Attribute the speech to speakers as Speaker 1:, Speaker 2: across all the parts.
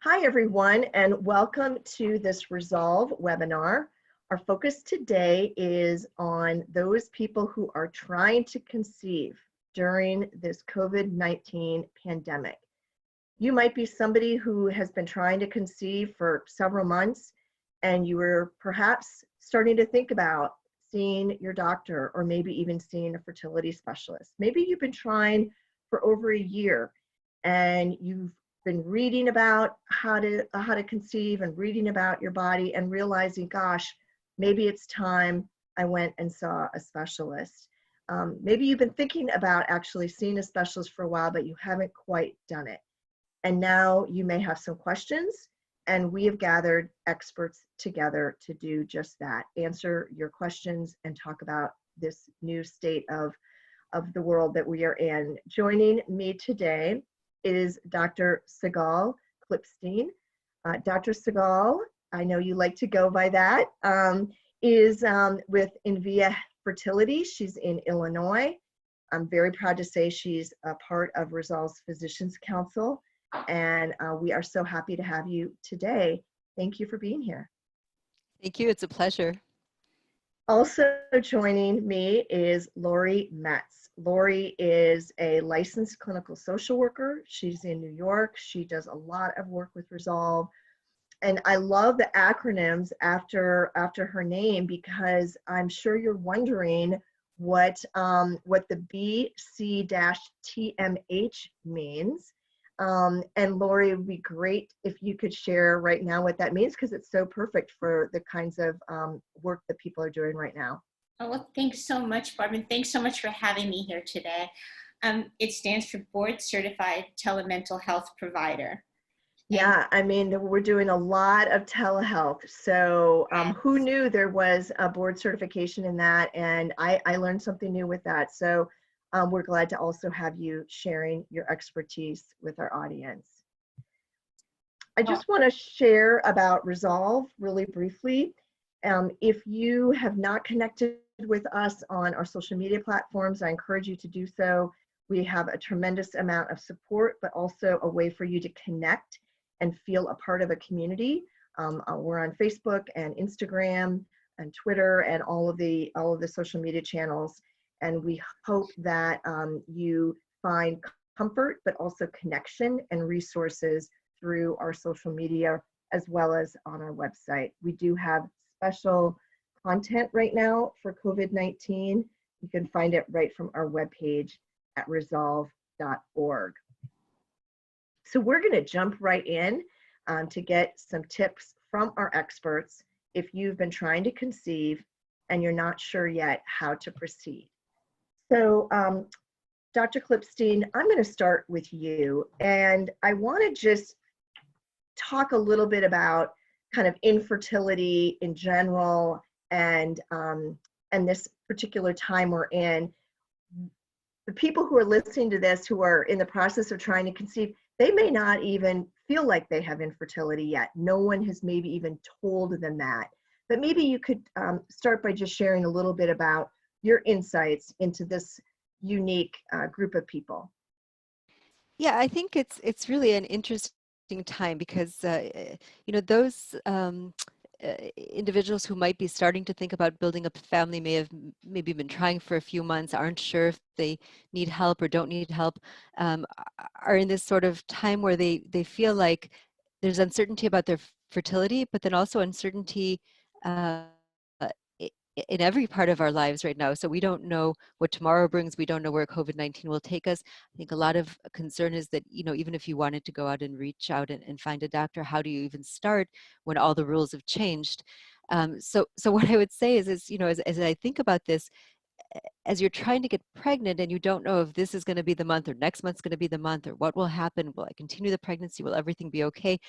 Speaker 1: Hi, everyone, and welcome to this Resolve webinar. Our focus today is on those people who are trying to conceive during this COVID-19 pandemic. You might be somebody who has been trying to conceive for several months, and you were perhaps starting to think about seeing your doctor or maybe even seeing a fertility specialist. Maybe you've been trying for over a year and you've been reading about how to conceive and reading about your body and realizing, gosh, maybe it's time I went and saw a specialist. Maybe you've been thinking about actually seeing a specialist for a while, but you haven't quite done it. And now you may have some questions, and we have gathered experts together to do just that, answer your questions and talk about this new state of the world that we are in. Joining me today is Dr. Segal Klipstein. Dr. Segal, I know you like to go by that, is with InVia Fertility. She's in Illinois. I'm very proud to say she's a part of Resolve's Physicians Council, and we are so happy to have you today. Thank you for being here.
Speaker 2: Thank you, it's a pleasure.
Speaker 1: Also joining me is Lori Metz. Lori is a licensed clinical social worker. She's in New York. She does a lot of work with Resolve. And I love the acronyms after her name, because I'm sure you're wondering what the BC-TMH means. And Lori, it would be great if you could share right now what that means, because it's so perfect for the kinds of work that people are doing right now.
Speaker 3: Oh, well, thanks so much, Barbara, and thanks so much for having me here today. It stands for Board Certified Telemental Health Provider.
Speaker 1: Yeah, I mean, we're doing a lot of telehealth. So who knew there was a board certification in that? And I learned something new with that. So we're glad to also have you sharing your expertise with our audience. I just want to share about Resolve really briefly. If you have not connected with us on our social media platforms, I encourage you to do so. We have a tremendous amount of support, but also a way for you to connect and feel a part of a community. We're on Facebook and Instagram and Twitter and all of the social media channels. And we hope that you find comfort, but also connection and resources through our social media, as well as on our website. We do have special content right now for COVID-19. You can find it right from our webpage at resolve.org. So we're going to jump right in to get some tips from our experts if you've been trying to conceive and you're not sure yet how to proceed. So Dr. Klipstein, I'm going to start with you, and I want to just talk a little bit about kind of infertility in general and this particular time we're in. The people who are listening to this, who are in the process of trying to conceive, they may not even feel like they have infertility yet. No one has maybe even told them that. But maybe you could start by just sharing a little bit about your insights into this unique group of people.
Speaker 2: Yeah, I think it's really an interesting time because you know, those individuals who might be starting to think about building a family may have maybe been trying for a few months, aren't sure if they need help or don't need help, are in this sort of time where they feel like there's uncertainty about their fertility, but then also uncertainty in every part of our lives right now. So we don't know what tomorrow brings. We don't know where COVID-19 will take us. I think a lot of concern is that, you know, even if you wanted to go out and reach out and find a doctor, how do you even start when all the rules have changed? So what I would say is you know, as I think about this, as you're trying to get pregnant and you don't know if this is going to be the month or next month's going to be the month or what will happen, will I continue the pregnancy, will everything be okay?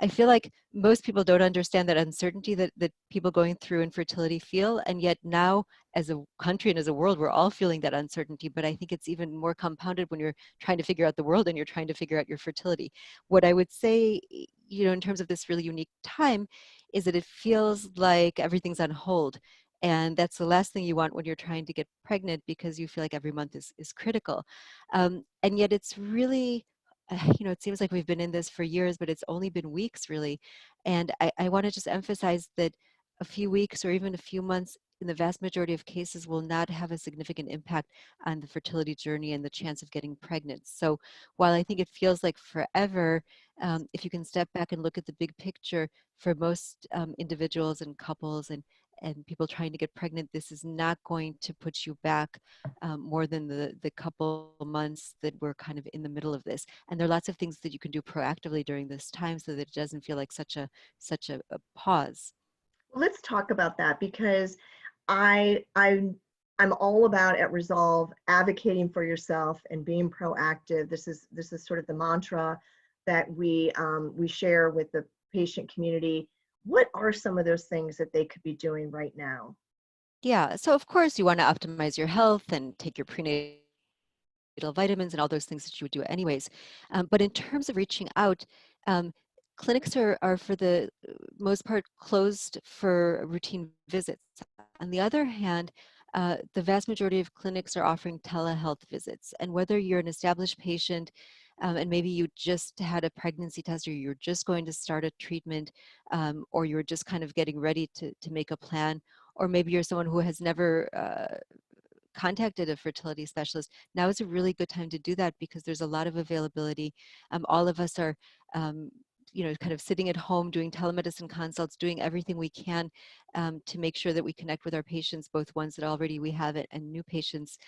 Speaker 2: I feel like most people don't understand that uncertainty that people going through infertility feel, and yet now as a country and as a world, we're all feeling that uncertainty, but I think it's even more compounded when you're trying to figure out the world and you're trying to figure out your fertility. What I would say, you know, in terms of this really unique time is that it feels like everything's on hold. And that's the last thing you want when you're trying to get pregnant, because you feel like every month is critical. And yet it's really it seems like we've been in this for years, but it's only been weeks really. And I want to just emphasize that a few weeks or even a few months in the vast majority of cases will not have a significant impact on the fertility journey and the chance of getting pregnant. So while I think it feels like forever, if you can step back and look at the big picture, for most individuals and couples and people trying to get pregnant, this is not going to put you back more than the couple months that we're kind of in the middle of this. And there are lots of things that you can do proactively during this time so that it doesn't feel like such a pause.
Speaker 1: Well, let's talk about that because I'm all about at Resolve advocating for yourself and being proactive. This is sort of the mantra that we share with the patient community. What are some of those things that they could be doing right now?
Speaker 2: Yeah, so of course you want to optimize your health and take your prenatal vitamins and all those things that you would do anyways. But in terms of reaching out, um, clinics are for the most part closed for routine visits. On the other hand, the vast majority of clinics are offering telehealth visits. And whether you're an established patient and maybe you just had a pregnancy test or you're just going to start a treatment or you're just kind of getting ready to make a plan, or maybe you're someone who has never contacted a fertility specialist, now is a really good time to do that because there's a lot of availability. All of us are, kind of sitting at home doing telemedicine consults, doing everything we can to make sure that we connect with our patients, both ones that already we have and new patients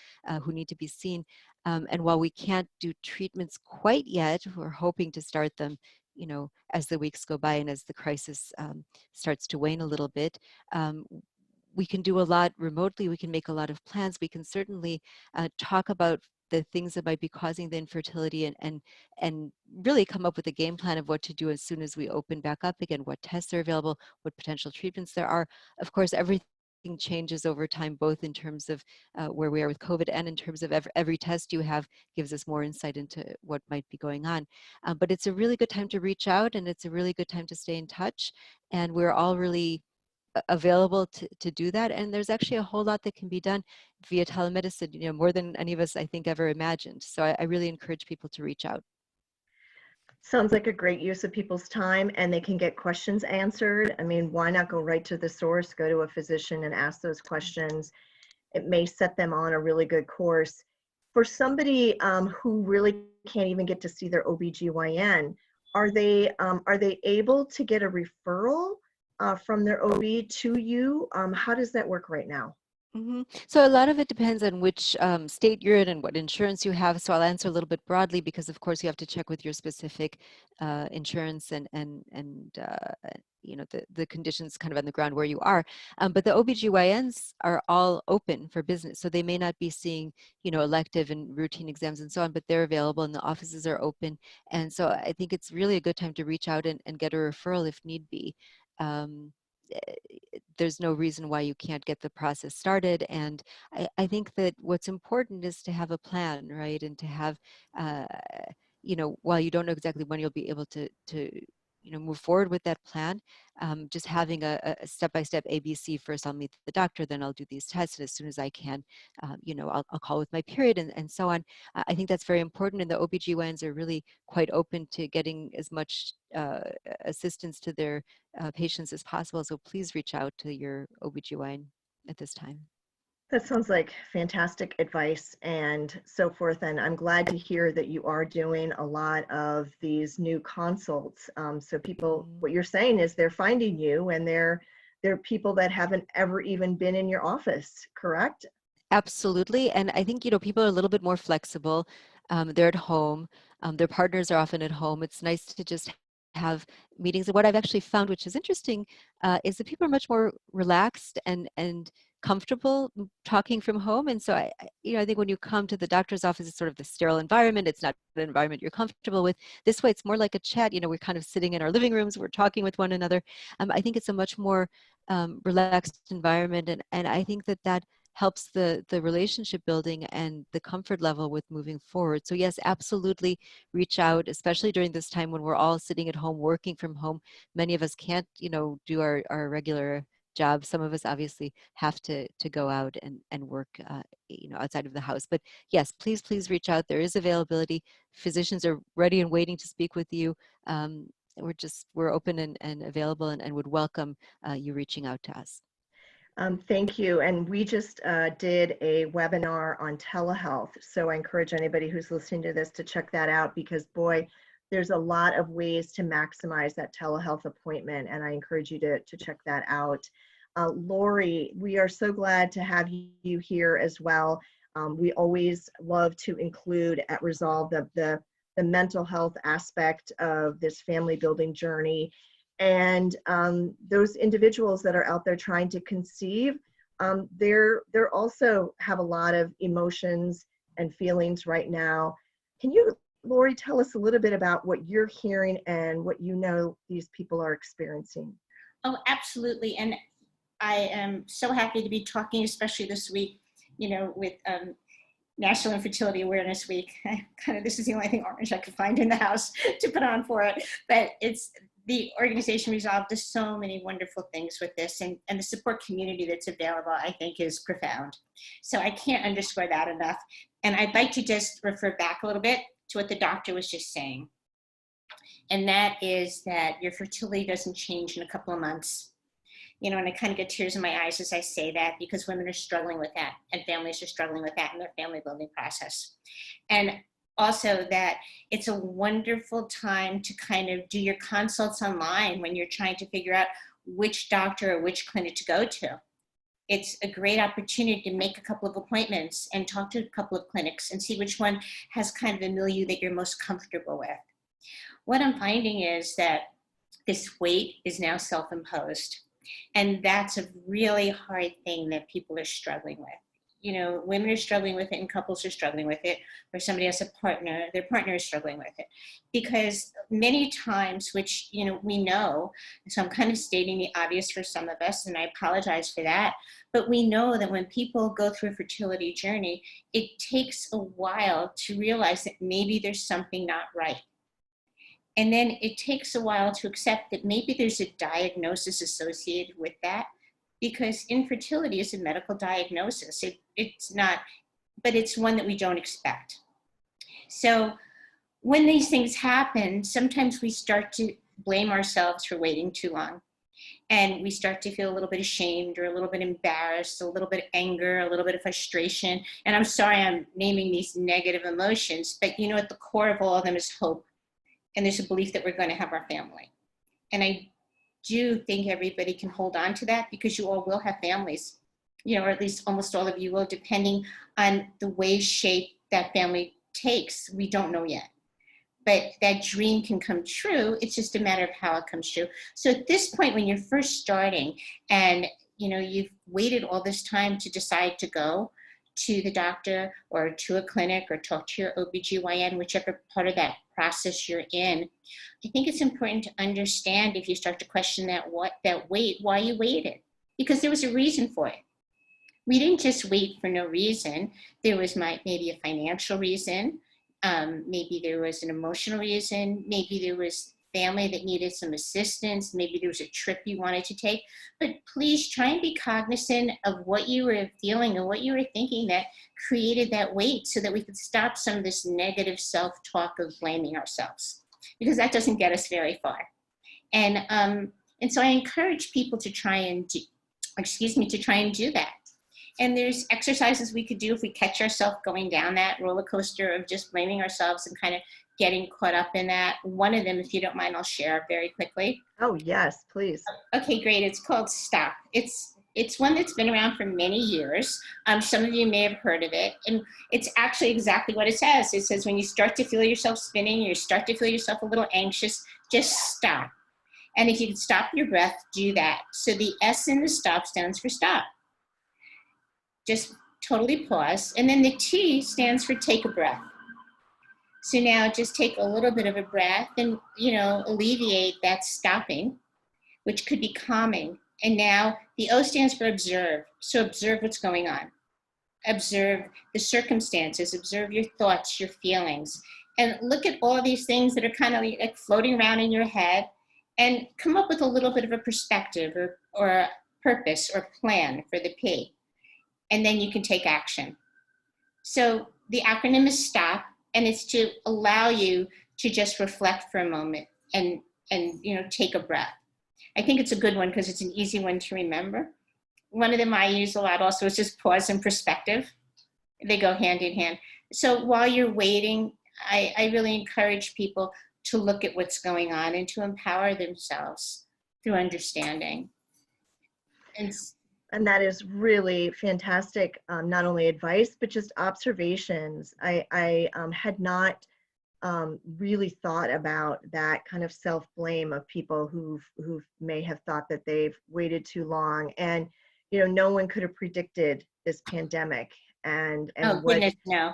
Speaker 2: who need to be seen. And while we can't do treatments quite yet, we're hoping to start them, as the weeks go by and as the crisis starts to wane a little bit. We can do a lot remotely. We can make a lot of plans. We can certainly talk about the things that might be causing the infertility and really come up with a game plan of what to do as soon as we open back up again, what tests are available, what potential treatments there are. Of course, everything changes over time, both in terms of where we are with COVID and in terms of every test you have gives us more insight into what might be going on. But it's a really good time to reach out and it's a really good time to stay in touch. And we're all really available to do that. And there's actually a whole lot that can be done via telemedicine, more than any of us, I think, ever imagined. So I really encourage people to reach out.
Speaker 1: Sounds like a great use of people's time and they can get questions answered. I mean, why not go right to the source, go to a physician and ask those questions? It may set them on a really good course. For somebody who really can't even get to see their OBGYN, are they able to get a referral from their OB to you? How does that work right now?
Speaker 2: So a lot of it depends on which state you're in and what insurance you have. So I'll answer a little bit broadly because, of course, you have to check with your specific insurance and the conditions kind of on the ground where you are. But the OBGYNs are all open for business, so they may not be seeing elective and routine exams and so on, but they're available and the offices are open. And so I think it's really a good time to reach out and get a referral if need be. Um, there's no reason why you can't get the process started. And I think that what's important is to have a plan, right? And to have, while you don't know exactly when you'll be able to move forward with that plan, just having a step-by-step ABC. First, I'll meet the doctor, then I'll do these tests, and as soon as I can, I'll call with my period and so on. I think that's very important, and the OBGYNs are really quite open to getting as much assistance to their patients as possible. So please reach out to your OBGYN at this time.
Speaker 1: That sounds like fantastic advice and so forth. And I'm glad to hear that you are doing a lot of these new consults. So people, what you're saying is they're finding you and they're people that haven't ever even been in your office, correct?
Speaker 2: Absolutely. And I think, people are a little bit more flexible. They're at home. Their partners are often at home. It's nice to just have meetings. And what I've actually found, which is interesting, is that people are much more relaxed and comfortable talking from home. And so I think when you come to the doctor's office, it's sort of the sterile environment. It's not an environment you're comfortable with. This way, it's more like a chat. We're kind of sitting in our living rooms. We're talking with one another. I think it's a much more relaxed environment. And I think that helps the relationship building and the comfort level with moving forward. So yes, absolutely reach out, especially during this time when we're all sitting at home, working from home. Many of us can't, do our regular jobs. Some of us obviously have to go out and work, outside of the house. But yes, please reach out. There is availability. Physicians are ready and waiting to speak with you. We're open and available, and would welcome you reaching out to us.
Speaker 1: Thank you. And we just did a webinar on telehealth. So I encourage anybody who's listening to this to check that out, because boy, there's a lot of ways to maximize that telehealth appointment. And I encourage you to check that out. Lori, we are so glad to have you here as well. We always love to include at Resolve the mental health aspect of this family building journey. And those individuals that are out there trying to conceive, they're also have a lot of emotions and feelings right now. Can you, Lori, tell us a little bit about what you're hearing and what you know these people are experiencing?
Speaker 3: Oh, absolutely. And I am so happy to be talking, especially this week, with National Infertility Awareness Week. This is the only thing orange I could find in the house to put on for it. But it's the organization Resolve does so many wonderful things with this, and the support community that's available, I think, is profound. So I can't underscore that enough. And I'd like to just refer back a little bit to what the doctor was just saying. And that is that your fertility doesn't change in a couple of months. And I kind of get tears in my eyes as I say that, because women are struggling with that, and families are struggling with that in their family building process. And also that it's a wonderful time to kind of do your consults online when you're trying to figure out which doctor or which clinic to go to. It's a great opportunity to make a couple of appointments and talk to a couple of clinics and see which one has kind of the milieu that you're most comfortable with. What I'm finding is that this weight is now self-imposed. And that's a really hard thing that people are struggling with. Women are struggling with it, and couples are struggling with it, or somebody has a partner, their partner is struggling with it. Because many times, which, we know, so I'm kind of stating the obvious for some of us, and I apologize for that, but we know that when people go through a fertility journey, it takes a while to realize that maybe there's something not right. And then it takes a while to accept that maybe there's a diagnosis associated with that, because infertility is a medical diagnosis. It's not, but it's one that we don't expect. So when these things happen, sometimes we start to blame ourselves for waiting too long. And we start to feel a little bit ashamed, or a little bit embarrassed, a little bit of anger, a little bit of frustration. And I'm sorry I'm naming these negative emotions, but at the core of all of them is hope. And there's a belief that we're going to have our family. And I do think everybody can hold on to that, because you all will have families, or at least almost all of you will, depending on the way, shape that family takes. We don't know yet. But that dream can come true. It's just a matter of how it comes true. So at this point, when you're first starting and you've waited all this time to decide to go to the doctor or to a clinic or talk to your OBGYN, whichever part of that process you're in, I think it's important to understand, if you start to question that wait, why you waited, because there was a reason for it. We didn't just wait for no reason. There was maybe a financial reason, maybe there was an emotional reason, maybe there was family that needed some assistance, maybe there was a trip you wanted to take. But please try and be cognizant of what you were feeling and what you were thinking that created that weight, so that we could stop some of this negative self-talk of blaming ourselves, because that doesn't get us very far. And so I encourage people to try and do that. And there's exercises we could do if we catch ourselves going down that roller coaster of just blaming ourselves and kind of getting caught up in that. One of them, if you don't mind, I'll share very quickly.
Speaker 1: Oh, yes, please.
Speaker 3: Okay, great. It's called STOP. It's one that's been around for many years. Some of you may have heard of it. And it's actually exactly what it says. It says when you start to feel yourself spinning, you start to feel yourself a little anxious, just stop. And if you can stop your breath, do that. So the S in the STOP stands for stop. Just totally pause. And then the T stands for take a breath. So now just take a little bit of a breath and, alleviate that stopping, which could be calming. And now the O stands for observe. So observe what's going on. Observe the circumstances, observe your thoughts, your feelings, and look at all these things that are kind of like floating around in your head, and come up with a little bit of a perspective or purpose or plan for the P, and then you can take action. So the acronym is STOP, and it's to allow you to just reflect for a moment and take a breath. I think it's a good one because it's an easy one to remember. One of them I use a lot also is just pause and perspective. They go hand in hand. So while you're waiting, I really encourage people to look at what's going on and to empower themselves through understanding.
Speaker 1: And that is really fantastic, not only advice, but just observations. I had not really thought about that kind of self-blame of people who may have thought that they've waited too long. And, no one could have predicted this pandemic and
Speaker 3: oh,
Speaker 1: what,
Speaker 3: goodness, no.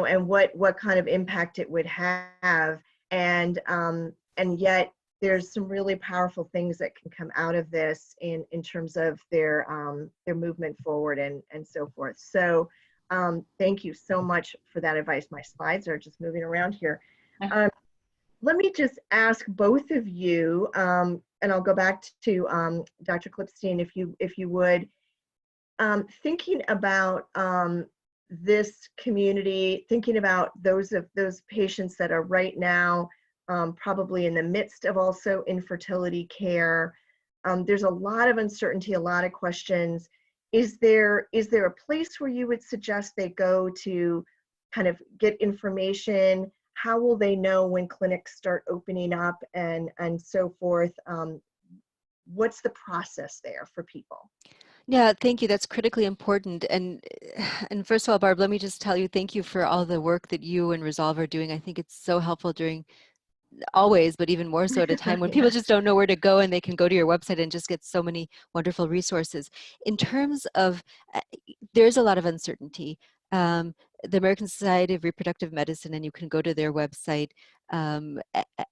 Speaker 1: And what kind of impact it would have. And yet there's some really powerful things that can come out of this in terms of their movement forward and so forth. So thank you so much for that advice. My slides are just moving around here. Let me just ask both of you, and I'll go back to Dr. Klipstein, if you would, thinking about this community, thinking about those patients that are right now probably in the midst of also infertility care. There's a lot of uncertainty, a lot of questions. Is there a place where you would suggest they go to kind of get information? How will they know when clinics start opening up and so forth? What's the process there for people?
Speaker 2: Yeah, thank you. That's critically important. And first of all, Barb, let me just tell you, thank you for all the work that you and Resolve are doing. I think it's so helpful during always, but even more so at a time when people just don't know where to go, and they can go to your website and just get so many wonderful resources. In terms of, there's a lot of uncertainty. The American Society of Reproductive Medicine, and you can go to their website and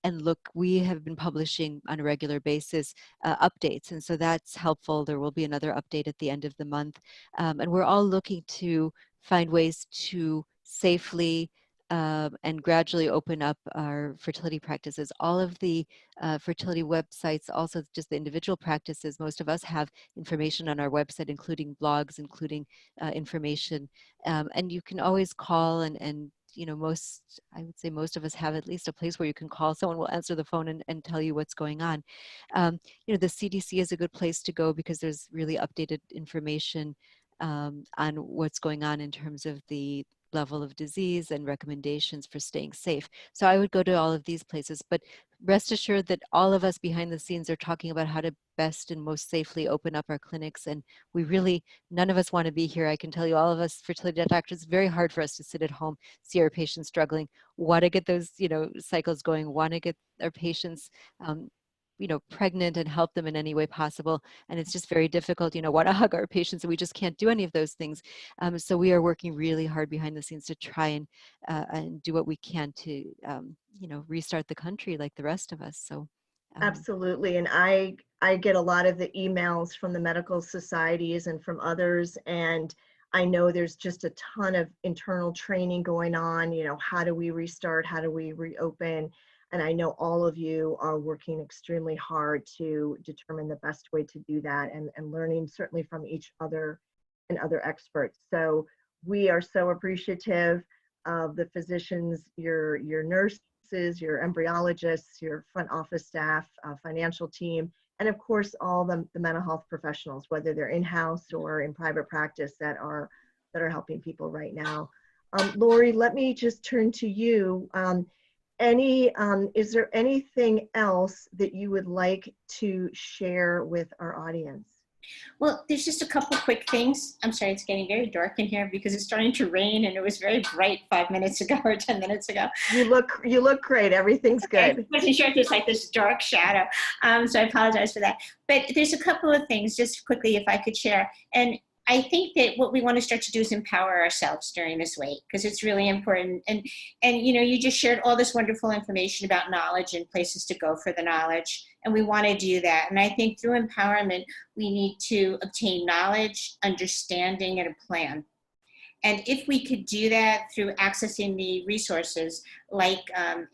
Speaker 2: look, we have been publishing on a regular basis updates, and so that's helpful. There will be another update at the end of the month, and we're all looking to find ways to safely and gradually open up our fertility practices. All of the fertility websites, also just the individual practices, most of us have information on our website, including blogs, including information. And you can always call and I would say most of us have at least a place where you can call. Someone will answer the phone and tell you what's going on. The CDC is a good place to go because there's really updated information on what's going on in terms of the level of disease and recommendations for staying safe. So I would go to all of these places, but rest assured that all of us behind the scenes are talking about how to best and most safely open up our clinics. And we really, none of us want to be here. I can tell you, all of us fertility doctors, it's very hard for us to sit at home, see our patients struggling, want to get those, cycles going, want to get our patients, pregnant and help them in any way possible. And it's just very difficult, want to hug our patients, and we just can't do any of those things. So we are working really hard behind the scenes to try and do what we can to, restart the country like the rest of us. So.
Speaker 1: Absolutely. And I get a lot of the emails from the medical societies and from others. And I know there's just a ton of internal training going on, how do we restart? How do we reopen? And I know all of you are working extremely hard to determine the best way to do that, and learning certainly from each other and other experts. So we are so appreciative of the physicians, your nurses, your embryologists, your front office staff, financial team, and of course all the mental health professionals, whether they're in-house or in private practice, that are helping people right now. Lori, let me just turn to you. Is there anything else that you would like to share with our audience?
Speaker 3: Well, there's just a couple quick things. I'm sorry, it's getting very dark in here because it's starting to rain, and it was very bright 5 minutes ago or 10 minutes ago.
Speaker 1: You look great. Everything's good.
Speaker 3: I wasn't sure if there's like this dark shadow, so I apologize for that. But there's a couple of things just quickly, if I could share. And I think that what we want to start to do is empower ourselves during this wait, because it's really important. And you just shared all this wonderful information about knowledge and places to go for the knowledge, and we want to do that. And I think through empowerment, we need to obtain knowledge, understanding, and a plan. And if we could do that through accessing the resources like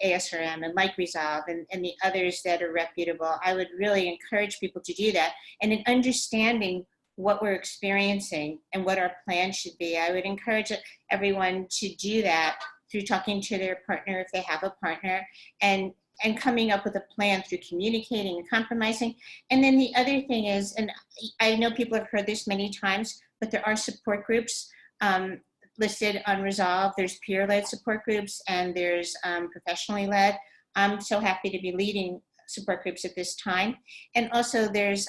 Speaker 3: ASRM and like Resolve and the others that are reputable, I would really encourage people to do that. And in understanding what we're experiencing and what our plan should be, I would encourage everyone to do that through talking to their partner if they have a partner, and coming up with a plan through communicating and compromising. And then the other thing is, and I know people have heard this many times, but there are support groups listed on Resolve. There's peer-led support groups and there's professionally led. I'm so happy to be leading support groups at this time. And also there's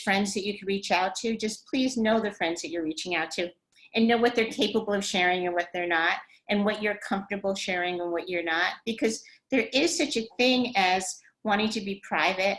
Speaker 3: friends that you can reach out to. Just please know the friends that you're reaching out to and know what they're capable of sharing and what they're not, and what you're comfortable sharing and what you're not, because there is such a thing as wanting to be private.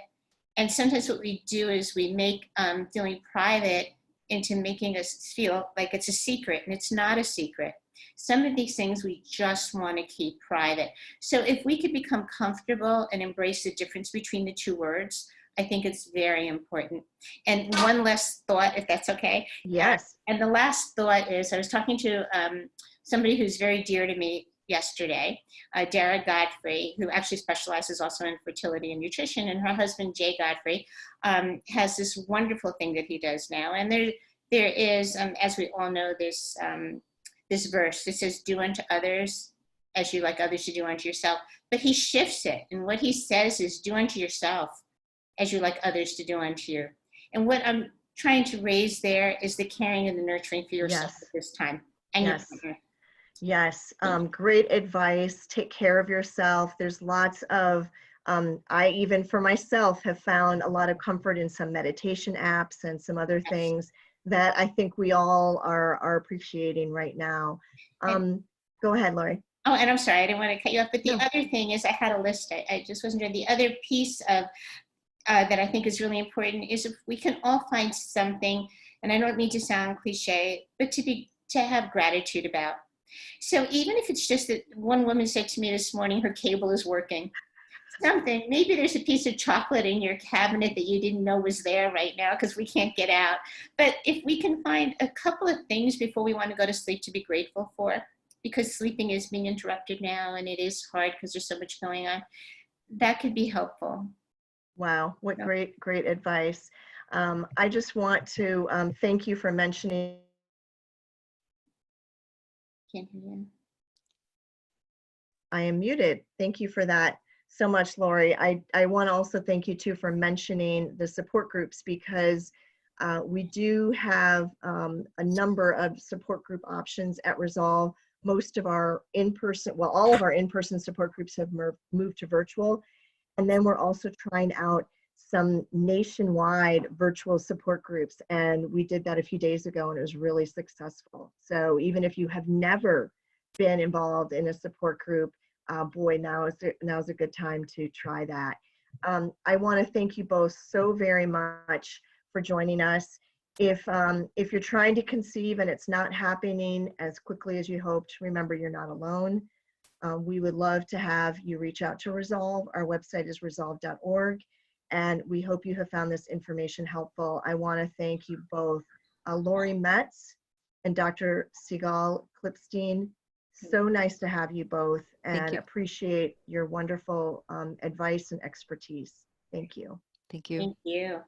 Speaker 3: And sometimes what we do is we make feeling private into making us feel like it's a secret, and it's not a secret. Some of these things we just want to keep private. So if we could become comfortable and embrace the difference between the two words, I think it's very important. And one last thought, if that's okay.
Speaker 1: Yes.
Speaker 3: And the last thought is, I was talking to somebody who's very dear to me yesterday, Dara Godfrey, who actually specializes also in fertility and nutrition, and her husband, Jay Godfrey, has this wonderful thing that he does now. And there is, as we all know, this verse that says, do unto others as you like others to do unto yourself. But he shifts it. And what he says is, do unto yourself as you like others to do unto you. And what I'm trying to raise there is the caring and the nurturing for yourself at this time. And your partner.
Speaker 1: Yes, great advice. Take care of yourself. There's lots of, I even for myself have found a lot of comfort in some meditation apps and some other things that I think we all are appreciating right now. Go ahead, Lori.
Speaker 3: Oh, and I'm sorry, I didn't want to cut you off, but the other thing is, I had a list, I just wasn't sure. The other piece of that I think is really important is if we can all find something, and I don't mean to sound cliche, but to have gratitude about. So even if it's just that one woman said to me this morning, her cable is working, something, maybe there's a piece of chocolate in your cabinet that you didn't know was there right now because we can't get out. But if we can find a couple of things before we want to go to sleep to be grateful for, because sleeping is being interrupted now and it is hard because there's so much going on, that could be helpful.
Speaker 1: Wow, what great advice. I just want to thank you for mentioning.
Speaker 3: Can't hear you.
Speaker 1: I am muted. Thank you for that so much, Lori. I want to also thank you too for mentioning the support groups, because we do have a number of support group options at Resolve. Most of our in-person, well, all of our in-person support groups have moved to virtual. And then we're also trying out some nationwide virtual support groups. And we did that a few days ago and it was really successful. So even if you have never been involved in a support group, boy, now's a good time to try that. I want to thank you both so very much for joining us. If you're trying to conceive and it's not happening as quickly as you hoped, remember you're not alone. We would love to have you reach out to Resolve. Our website is resolve.org, and we hope you have found this information helpful. I want to thank you both, Lori Metz and Dr. Segal Klipstein. So nice to have you both, and appreciate your wonderful advice and expertise. Thank you.
Speaker 2: Thank you.
Speaker 3: Thank you.